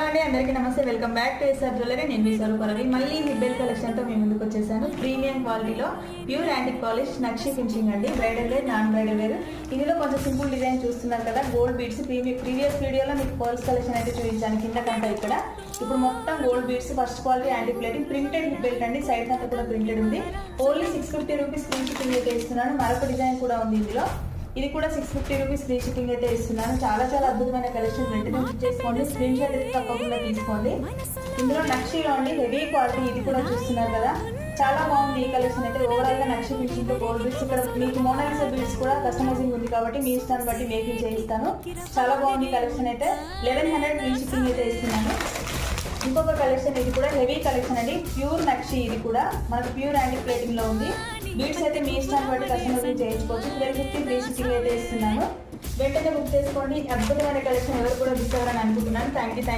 అండి, అందరికీ నమస్తే. Welcome back to SR jewellery. నేను మీ స్వరూపరవి. మళ్ళీ హిబ్బెల్ కలెక్షన్తో మీ ముందుకు వచ్చేసాను. ప్రీమియం క్వాలిటీలో ప్యూర్ యాంటిక్ పాలిష్ నక్షి ఫినిషింగ్ అండి. Bridal wear, non bridal wear. ఇందులో కొంచెం సింపుల్ డిజైన్ చూస్తున్నారు కదా, గోల్డ్ బీడ్స్. ప్రీవియస్ వీడియోలో మీకు పర్ల్స్ కలెక్షన్ అయితే చూపించాను కింద కంట. ఇక్కడ ఇప్పుడు మొత్తం gold beads, first quality antique plating, printed హిబ్బెల్ అండి. సైడ్ అంతా కూడా ప్రింటెడ్ ఉంది. ఓన్లీ 650 రూపీస్ ఫ్రీ షిప్పింగ్ అయితే ఇస్తున్నాను. మరొక డిజైన్ కూడా ఉంది ఇందులో. ఇది కూడా 650 రూపీస్ ఫ్రీ షిప్పింగ్ అయితే ఇస్తున్నాను. చాలా అద్భుతమైన కలెక్షన్. వెంటనే బుక్ చేసుకోండి. స్క్రీన్ షాట్ అయితే తప్పకుండా తీసుకోండి. ఇందులో నక్షిలో అండి హెవీ క్వాలిటీ. ఇది కూడా చూస్తున్నారు కదా, చాలా బాగుంది ఈ కలెక్షన్ అయితే. ఓవరాల్ గా నక్షి ఫినిషింగ్ తో గోల్డ్ బీడ్స్. ఇక్కడ మీకు మోనాలిసా బీడ్స్ కూడా కస్టమైజింగ్ ఉంది కాబట్టి మీ ఇష్టాన్ని బట్టి మేకింగ్ చేయిస్తాను. చాలా బాగుంది కలెక్షన్ అయితే. 1100 ఫ్రీ షిప్పింగ్ అయితే ఇస్తున్నాను. ఇంకొక కలెక్షన్, ఇది కూడా హెవీ కలెక్షన్ అండి. ప్యూర్ నక్షి. ఇది కూడా మనకు ప్యూర్ యాంటిక్ ప్లేటింగ్ లో ఉంది. బీడ్స్ అయితే మీ ఇష్టాన్ని బట్టి కస్టమైజింగ్ చేయించుకోవచ్చు. 1250 ఫ్రీ షిప్పింగ్ అయితే ఇస్తున్నాను. వెంటనే బుక్ చేసుకోండి. అద్భుతమైన కలెక్షన్ ఎవరు కూడా మిస్ అవ్వాలని అనుకుంటున్నాను. Thank you.